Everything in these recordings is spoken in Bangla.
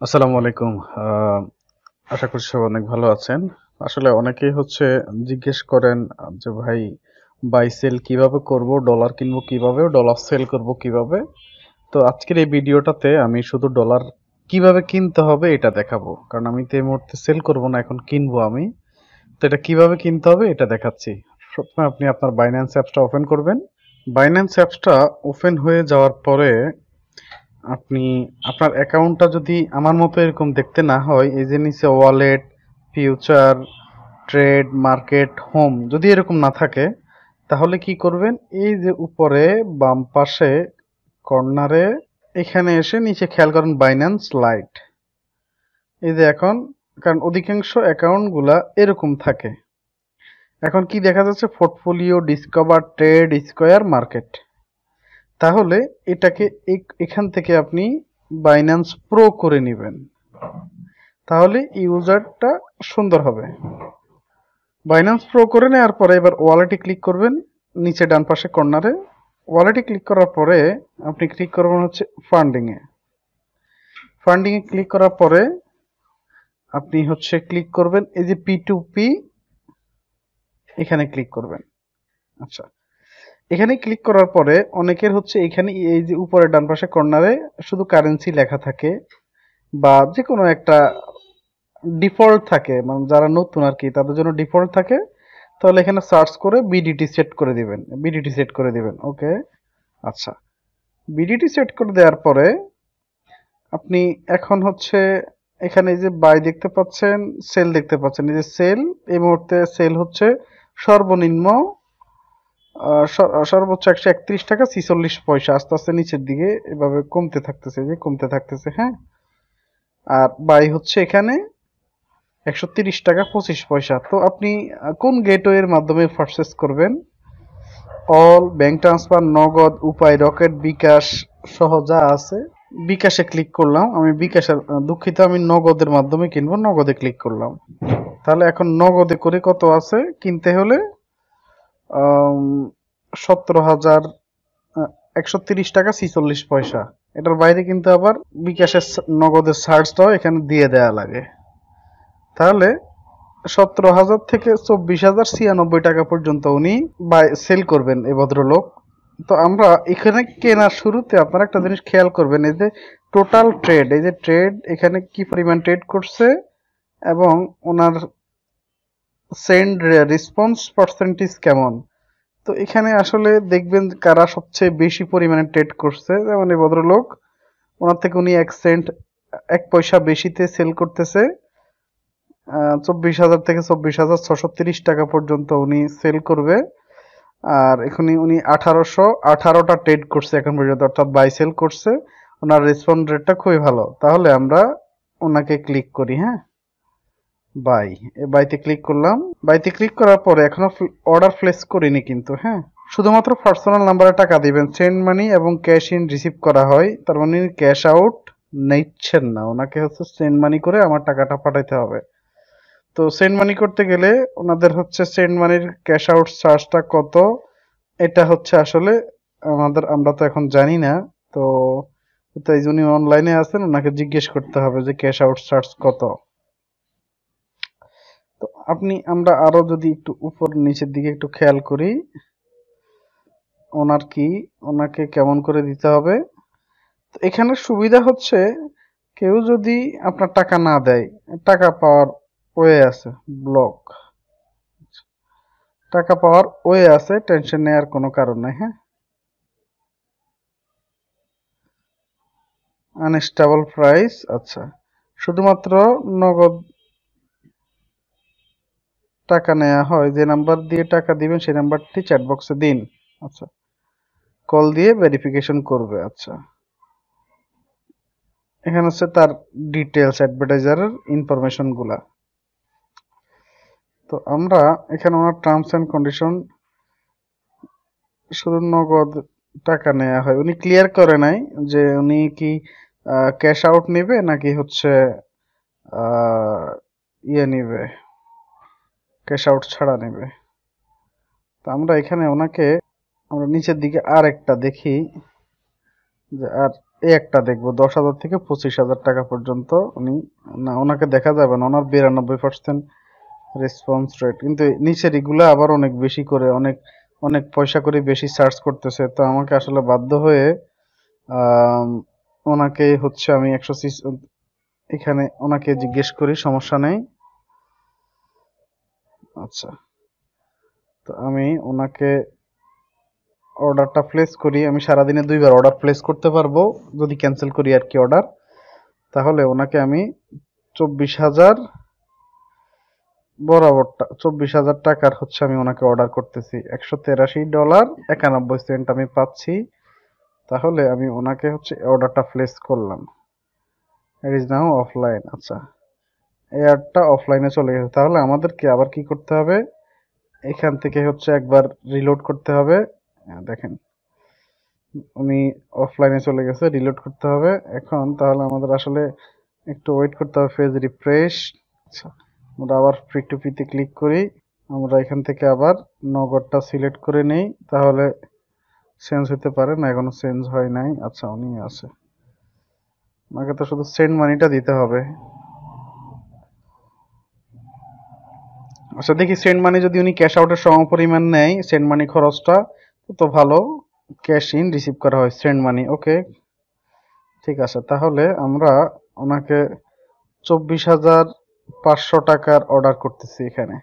আসসালামু আলাইকুম। আহ, আশা করছি সবাই অনেক ভালো আছেন। আসলে অনেকেই জিজ্ঞেস করেন যে ভাই, বাই সেল কিভাবে করব, ডলার কিনবো কিভাবে, ডলার সেল করব কিভাবে। তো আজকের এই ভিডিওটাতে আমি শুধু ডলার কিভাবে কিনতে হবে এটা দেখাবো, কারণ আমি তো এই মুহূর্তে সেল করব না, এখন কিনবো আমি। তো এটা কিভাবে কিনতে হবে এটা দেখাচ্ছি। প্রথমে আপনি আপনার বাইন্যান্স অ্যাপসটা ওপেন করবেন। বাইন্যান্স অ্যাপসটা ওপেন হয়ে যাওয়ার পরে আপনি আপনার অ্যাকাউন্টটা যদি আমার মতো এরকম দেখতে না হয়, এই যে নিচে wallet, future, trade, market, home যদি এরকম না থাকে, তাহলে কি করবেন, এই যে উপরে বাম পাশে কর্নারে এখানে এসে নিচে খেয়াল করেন বাইন্যান্স লাইট। এই যে এখন, কারণ অধিকাংশ অ্যাকাউন্টগুলা এরকম থাকে। এখন কি দেখা যাচ্ছে, portfolio, discover, trade, square, market. তাহলে এটাকে এখান থেকে আপনি বাইন্যান্স প্রো করে নেবেন, তাহলে ইউজারটা সুন্দর হবে। বাইন্যান্স প্রো করে নেওয়ার পরে এবার ওয়ালেটে ক্লিক করবেন, নিচে ডান পাশে কর্নারে। ওয়ালেটে ক্লিক করার পরে আপনি ক্লিক করবেন হচ্ছে ফান্ডিংয়ে। ফান্ডিংয়ে ক্লিক করার পরে আপনি ক্লিক করবেন এই যে পি টু পি, এখানে ক্লিক করবেন। আচ্ছা, এখানে ক্লিক করার পরে অনেকের এখানে এই যে উপরে ডান পাশে কর্নারে শুধু কারেন্সি লেখা থাকে, বা যে কোনো একটা ডিফল্ট থাকে, মানে যারা নতুন আর কি তাদের জন্য ডিফল্ট থাকে। তাহলে এখানে সার্চ করে বিডিটি সেট করে দিবেন, বিডিটি সেট করে দিবেন। ওকে, আচ্ছা, বিডিটি সেট করে দেওয়ার পরে আপনি এখন এখানে এই যে বাই দেখতে পাচ্ছেন, সেল দেখতে পাচ্ছেন। এই যে সেল, এই মুহূর্তে সেল হচ্ছে সর্বনিম্ন সর্বোচ্চ 131 টাকা 46 পয়সা। আস্তে আস্তে নিচের দিকে এভাবে কমতে থাকতেছে, যে কমতে থাকতেছে, হ্যাঁ। আর বাই এখানে 130 টাকা 25 পয়সা। তো আপনি কোন গেটওয়ের মাধ্যমে পারচেস করবেন? অল, ব্যাংক ট্রান্সফার, নগদ, উপায়, রকেট, বিকাশ সহ যা আছে। বিকাশে ক্লিক করলাম, আমি বিকাশের দুঃখিত, আমি নগদের মাধ্যমে কিনবো, নগদে ক্লিক করলাম। তাহলে এখন নগদে করে কত আছে কিনতে হলে, 17,130 টাকা 46 পয়সা। এটার বাইরে কিন্তু আবার বিকাশের নগদের চার্জটাও এখানে দিয়ে দেয়া লাগে। তাহলে 17,000 থেকে 24,096 টাকা পর্যন্ত উনি সেল করবেন এই ভদ্রলোক। তো আমরা এখানে কেনার শুরুতে আপনারা একটা জিনিস খেয়াল করবেন, এই যে টোটাল ট্রেড, এই যে ট্রেড এখানে কি পরিমাণ ট্রেড করছে, এবং ওনার সেন্ড রেসপন্স পার্সেন্টেজ কেমন। তো এখানে আসলে দেখবেন কারা সবচেয়ে বেশি পরিমাণে ট্রেড করছে। যেমন এই ভদ্রলোক, ওনার থেকে উনি 1 সেন্ট 1 পয়সা বেশিতে সেল করতেছে। 24,000 থেকে 24,630 টাকা পর্যন্ত উনি সেল করবে। আর এখানে উনি 1818টা ট্রেড করছে এখন পর্যন্ত, অর্থাৎ বাই সেল করছে। ওনার রেসপন্স রেটটা খুবই ভালো। তাহলে আমরা ওনাকে ক্লিক করি, হ্যাঁ, বাই। বাইতে ক্লিক করলাম। বাইতে ক্লিক করার পরে এখনো অর্ডার প্লেস করিনি কিন্তু, হ্যাঁ। শুধুমাত্র পার্সোনাল নাম্বারে টাকা দিবেন, সেন্ড মানি এবং ক্যাশ ইন রিসিভ করা হয়, তার মানে ক্যাশ আউট নিচ্ছেন না, ওনাকে সেন্ড মানি করে আমার টাকাটা পাঠাইতে হবে। তো সেন্ড মানি করতে গেলে ওনাদের সেন্ড মানির ক্যাশ আউট চার্জটা কত, এটা আসলে আমরা তো এখন জানি না। তো তো এই জন্য অনলাইনে আছেন, ওনাকে জিজ্ঞেস করতে হবে যে ক্যাশ আউট চার্জ কত। তো আমরা আরো যদি একটু উপর নিচের দিকে একটু খেয়াল করি, ওনাকে কেমন করে দিতে হবে। তো এখানে সুবিধা কেউ যদি আপনার টাকা না দেয়, টাকা পাওয়ার ওয়ে আছে, ব্লক, টাকা পাওয়ার ওয়ে আছে, টেনশন নেওয়ার কোনো কারণ নাই, হ্যাঁ। আনস্টেবল প্রাইস, আচ্ছা, শুধুমাত্র নগদ টাকা নেওয়া হয়। যে নাম্বার দিয়ে টাকা দিবেন সেই নাম্বারটি চ্যাট বক্সে দিন। আচ্ছা, কল দিয়ে ভেরিফিকেশন করবে। আচ্ছা, এখানে তার ডিটেলস, অ্যাডভার্টাইজারের ইনফরমেশন গুলা। তো আমরা এখানে ওনার টার্মস এন্ড কন্ডিশন, শুধু নগদ টাকা নেওয়া হয়, উনি ক্লিয়ার করে নাই যে উনি কি ক্যাশ আউট নেবে নাকি ইয়ে নেবে, ক্যাশ আউট ছাড়া নেবে। তো আমরা এখানে আমরা নিচের দিকে আর একটা দেখি যে আর এই একটা দেখবো 10,000 থেকে 25,000 টাকা পর্যন্ত উনি, না ওনাকে দেখা যাবে না, ওনার 92% রেসপন্স রেট, কিন্তু নিচের এগুলা আবার অনেক বেশি করে, অনেক অনেক পয়সা করে বেশি সার্চ করতেছে, তো আমাকে আসলে বাধ্য হয়ে আম, ওনাকে হচ্ছে আমি 100 এখানে ওনাকে জিজ্ঞেস করি, সমস্যা নেই। আচ্ছা, তো আমি ওনাকে অর্ডারটা প্লেস করি, আমি সারাদিনে 2বার অর্ডার প্লেস করতে পারবো যদি ক্যান্সেল করি আর কি অর্ডার। তাহলে ওনাকে আমি 24,000 বরাবরটা 24,000 টাকার হচ্ছে আমি ওনাকে অর্ডার করতেছি, $183.91 আমি পাচ্ছি। তাহলে আমি ওনাকে হচ্ছে অর্ডারটা প্লেস করলাম। It is now offline. আচ্ছা, এয়ারটা অফলাইনে চলে গেছে, তাহলে আমাদেরকে আবার কি করতে হবে, এখান থেকে হচ্ছে একবার রিলোড করতে হবে। দেখেন উনি অফলাইনে চলে গেছে, রিলোড করতে হবে এখন। তাহলে আমাদের আসলে একটু ওয়েট করতে হবে, পেজ রিফ্রেশ। আচ্ছা, আমরা আবার ফ্রি টু পিতে ক্লিক করি, আমরা এখান থেকে আবার নগদটা সিলেক্ট করে নেই, তাহলে চেঞ্জ হতে পারে না, এখনো চেঞ্জ হয় নাই। আচ্ছা, উনি আছে, আমাকে তো শুধু সেন্ড মানিটা দিতে হবে। আচ্ছা দেখি সেন্ড মানি যদি উনি ক্যাশ আউটের সম পরিমাণ নেয়, সেন্ড মানি খরচটা তো ভালো, ক্যাশ ইন রিসিভ করা হয় সেন্ড মানি, ওকে ঠিক আছে। তাহলে আমরা ওনাকে 24,500 টাকার অর্ডার করতেছি এখানে,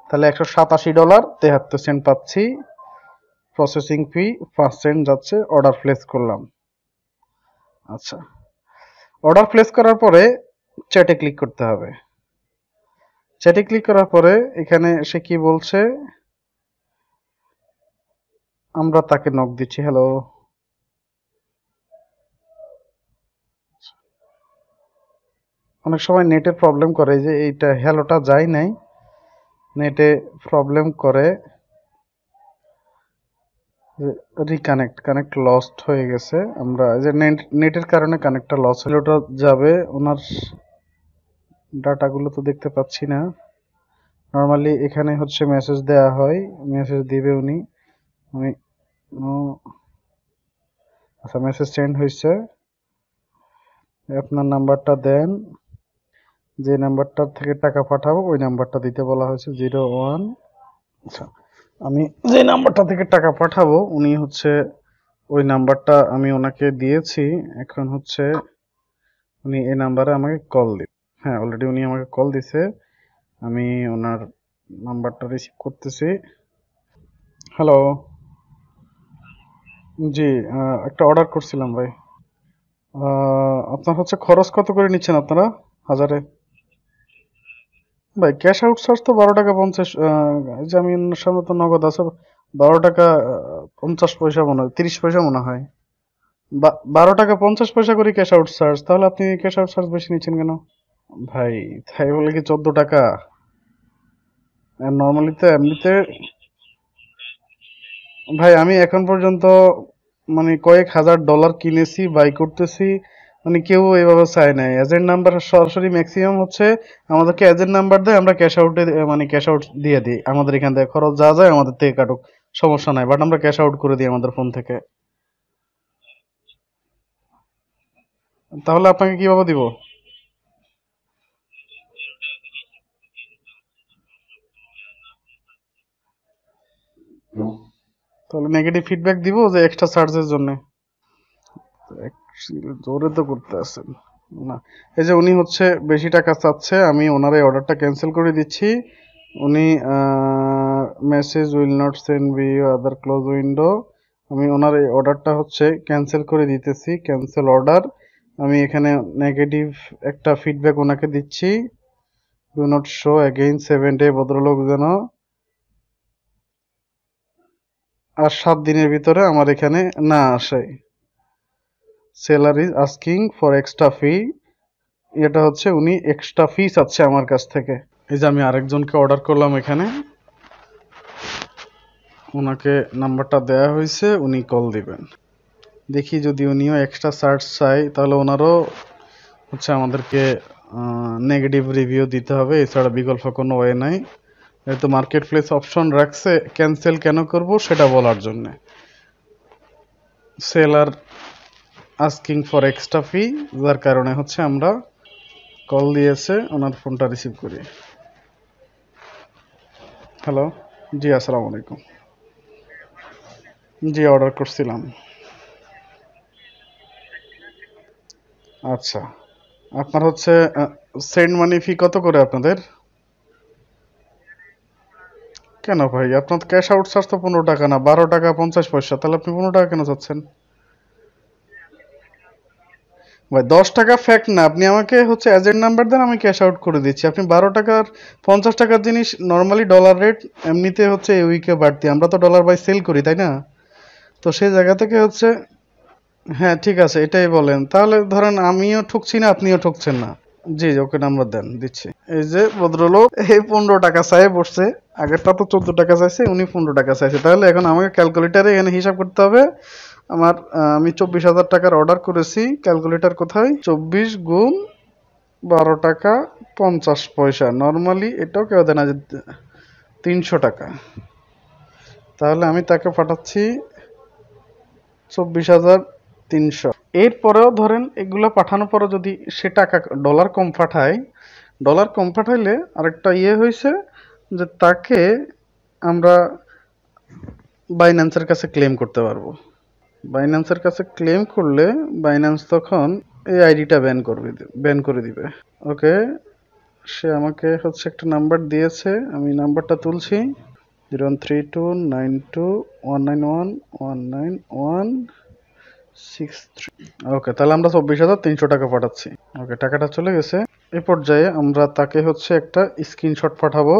তাহলে $187.73 পাচ্ছি। প্রসেসিং ফি 5 সেন্ট যাচ্ছে, অর্ডার প্লেস করলাম। আচ্ছা, অর্ডার প্লেস করার পরে চ্যাটে ক্লিক করতে হবে। চ্যাটে ক্লিক করার পরে এখানে সে কি বলছে, আমরা তাকে নক দিচ্ছি, হ্যালো। অনেক সময় নেটের প্রবলেম করে, যে এইটা হ্যালোটা যায় নাই, নেটে প্রবলেম করে, কানেক্ট লস্ট হয়ে গেছে। আমরা যে নেটের কারণে কানেক্টটা লস হলো, ওটা যাবে। ওনার ডাটাগুলো তো দেখতে পাচ্ছি না। নর্মালি এখানে হচ্ছে মেসেজ দেয়া হয়, মেসেজ দিবে উনি। আমি আচ্ছা, মেসেজ সেন্ড হয়েছে, আপনার নাম্বারটা দেন, যে নাম্বারটা থেকে টাকা পাঠাবো ওই নাম্বারটা দিতে বলা হয়েছে, 01। আচ্ছা, আমি যে নাম্বারটা থেকে টাকা পাঠাবো উনি হচ্ছে ওই নাম্বারটা আমি ওনাকে দিয়েছি। এখন হচ্ছে উনি এই নাম্বারে আমাকে কল দিবে। হ্যাঁ, অলরেডি উনি আমাকে কল দিছে, আমি ওনার নাম্বারটা রিসিভ করতেছি। হ্যালো, জি, একটা অর্ডার করছিলাম ভাই। আপনার হচ্ছে খরচ কত করে নিচ্ছেন আপনারা হাজারে? ভাই ক্যাশ আউট চার্জ তো 12 টাকা 50, এই যে আমি ওনার সামনে তো নগদ আছে, 12 টাকা 50 পয়সা মনে হয়, 30 পয়সা মনে হয়। 12 টাকা 50 পয়সা করে ক্যাশ আউট চার্জ, তাহলে আপনি ক্যাশ আউট চার্জ বেশি নিচ্ছেন কেন? ভাই তাই বলে কি 14 টাকা? নর্মালি তো এমনিতে ভাই আমি এখন পর্যন্ত মানে কয়েক হাজার ডলার কিনেছি, বাই করতেছি, মানে কেউ এভাবে চায় নাই। এজেন্ট নাম্বার সরাসরি ম্যাক্সিমাম হচ্ছে আমাদেরকে এজেন্ট নাম্বার দেয়, আমরা ক্যাশ আউটে মানে ক্যাশ আউট দিয়ে দিই, আমাদের এখান থেকে খরচ যা যায় আমাদের থেকে কাটুক, সমস্যা নাই, বাট আমরা ক্যাশ আউট করে দিই আমাদের ফোন থেকে। তাহলে আপনাকে কিভাবে দিব? তাহলে নেগেটিভ ফিডব্যাক দিব যে এক্সট্রা চার্জের জন্য? জোরে তো করতে আছেন না। এই যে উনি হচ্ছে বেশি টাকা চাচ্ছে, আমি ওনার এই অর্ডারটা ক্যান্সেল করে দিচ্ছি। উনি message will not send B other close window, আমি ওনার এই অর্ডারটা হচ্ছে ক্যান্সেল করে দিতেছি, ক্যান্সেল অর্ডার। আমি এখানে নেগেটিভ একটা ফিডব্যাক ওনাকে দিচ্ছি, do not show again 7 day, ভদ্রলোক যেন আর 7 দিনের ভিতরে আমার এখানে না আসে। Seller is asking for extra ফি, এটা হচ্ছে উনি এক্সট্রা ফি চাচ্ছে আমার কাছ থেকে। এই যে আমি আরেকজনকে অর্ডার করলাম এখানে, ওনাকে নাম্বারটা দেয়া হয়েছে, উনি কল দিবেন। দেখি যদি উনিও এক্সট্রা চার্জ চাই, তাহলে ওনারও হচ্ছে আমাদেরকে নেগেটিভ রিভিউ দিতে হবে, এছাড়া বিকল্প কোনো ওয়ে নাই। যেহেতু মার্কেট প্লেস অপশন রাখছে, ক্যান্সেল কেন করব সেটা বলার জন্য। সেলার আস্কিং ফর এক্সট্রা ফি, যার কারণে হচ্ছে আমরা কল দিয়েছে, ওনার ফোনটা রিসিভ করি। হ্যালো, জি আসসালামু আলাইকুম। জি অর্ডার করছিলাম। আচ্ছা, আপনার হচ্ছে সেন্ড মানি ফি কত করে আপনাদের? কেন ভাই, আপনার ক্যাশ আউট চার্জ তো 15 টাকা না, 12 টাকা 50 পয়সা, তাহলে আপনি 15 টাকা কেন চাচ্ছেন? ভাই 10 টাকা ফ্যাক্ট না, আপনি আমাকে হচ্ছে এজেন্ট নাম্বার দেন, আমি ক্যাশ আউট করে দিচ্ছি। আপনি 12 টাকার 50 টাকার জিনিস, নর্মালি ডলার রেট এমনিতে হচ্ছে এই উইকে বাড়তি, আমরা তো ডলার বাই সেল করি তাই না? তো সেই জায়গা থেকে হচ্ছে, হ্যাঁ ঠিক আছে এটাই বলেন, তাহলে ধরেন আমিও ঠকছি না আপনিও ঠকছেন না। জি ওকে নাম্বার দেন, দিচ্ছি। এই যে ভদ্রলোক এই 15 টাকা চাই বসছে, আগেরটা তো 14 টাকা চাইছে, উনি 15 টাকা চাইছে, তাহলে এখন আমাকে ক্যালকুলেটারে এখানে হিসাব করতে হবে। আমার আমি 24,000 টাকার অর্ডার করেছি, ক্যালকুলেটর কোথায়, 24 গুণ 12 টাকা 50 পয়সা, নর্মালি এটাও কেউ দেয় না যে 300 টাকা। তাহলে আমি তাকে পাঠাচ্ছি 24,300। এরপরেও ধরেন এগুলো পাঠানোর পরে যদি সে টাকা ডলার কম পাঠায়, ডলার কম পাঠাইলে আরেকটা ইয়ে হয়েছে যে তাকে আমরা বাইন্যান্সের কাছে ক্লেম করতে পারবো। বাইন্যান্সের কাছে ক্লেম করলে বাইন্যান্স তখন এই আইডিটা ব্যান করে দিবে। ওকে, সে আমাকে হচ্ছে একটা নাম্বার দিয়েছে, আমি নাম্বারটা তুলছি। 013292119163। ওকে, তাহলে আমরা 24,300 টাকা পাঠাচ্ছি। ওকে, টাকাটা চলে গেছে। এ পর্যায়ে আমরা তাকে হচ্ছে একটা স্ক্রিনশট পাঠাবো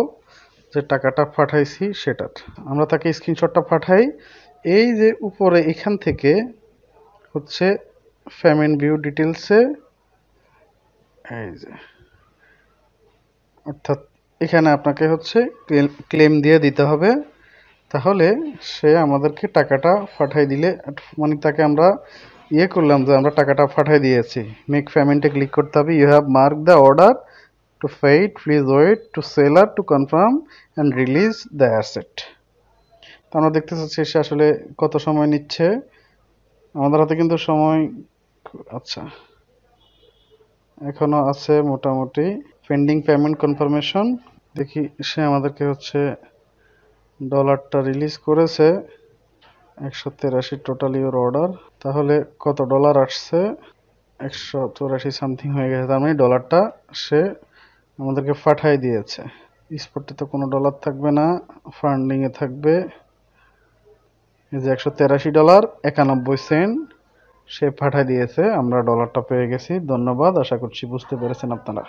যে টাকাটা পাঠাইছি সেটার। আমরা তাকে স্ক্রিনশটটা পাঠাই, এই যে উপরে এখান থেকে হচ্ছে পেমেন্ট ভিউ ডিটেলসে, এই যে অর্থাৎ এখানে আপনাকে হচ্ছে ক্লেম দিয়ে দিতে হবে। তাহলে সে আমাদেরকে টাকাটা পাঠাই দিলে, মানে তাকে আমরা ইয়ে করলাম যে আমরা টাকাটা পাঠাই দিয়েছি। মেক পেমেন্টে ক্লিক করতে হবে, you have mark the order to paid, please wait to seller to confirm and release the asset. তো আমরা দেখতে চাচ্ছি সে আসলে কত সময় নিচ্ছে, আমাদের হাতে কিন্তু সময়, আচ্ছা এখনো আছে মোটামুটি। পেন্ডিং পেমেন্ট কনফার্মেশন, দেখি সে আমাদেরকে হচ্ছে ডলারটা রিলিজ করেছে 183 টোটাল ইউর অর্ডার। তাহলে কত ডলার আসছে, 184 সামথিং হয়ে গেছে, তার মানে ডলারটা সে আমাদেরকে পাঠাই দিয়েছে। স্পটে তো কোনো ডলার থাকবে না, ফান্ডিং এ থাকবে এই যে $183.91 সে পাঠাই দিয়েছে, আমরা ডলারটা পেয়ে গেছি। ধন্যবাদ, আশা করছি বুঝতে পেরেছেন আপনারা।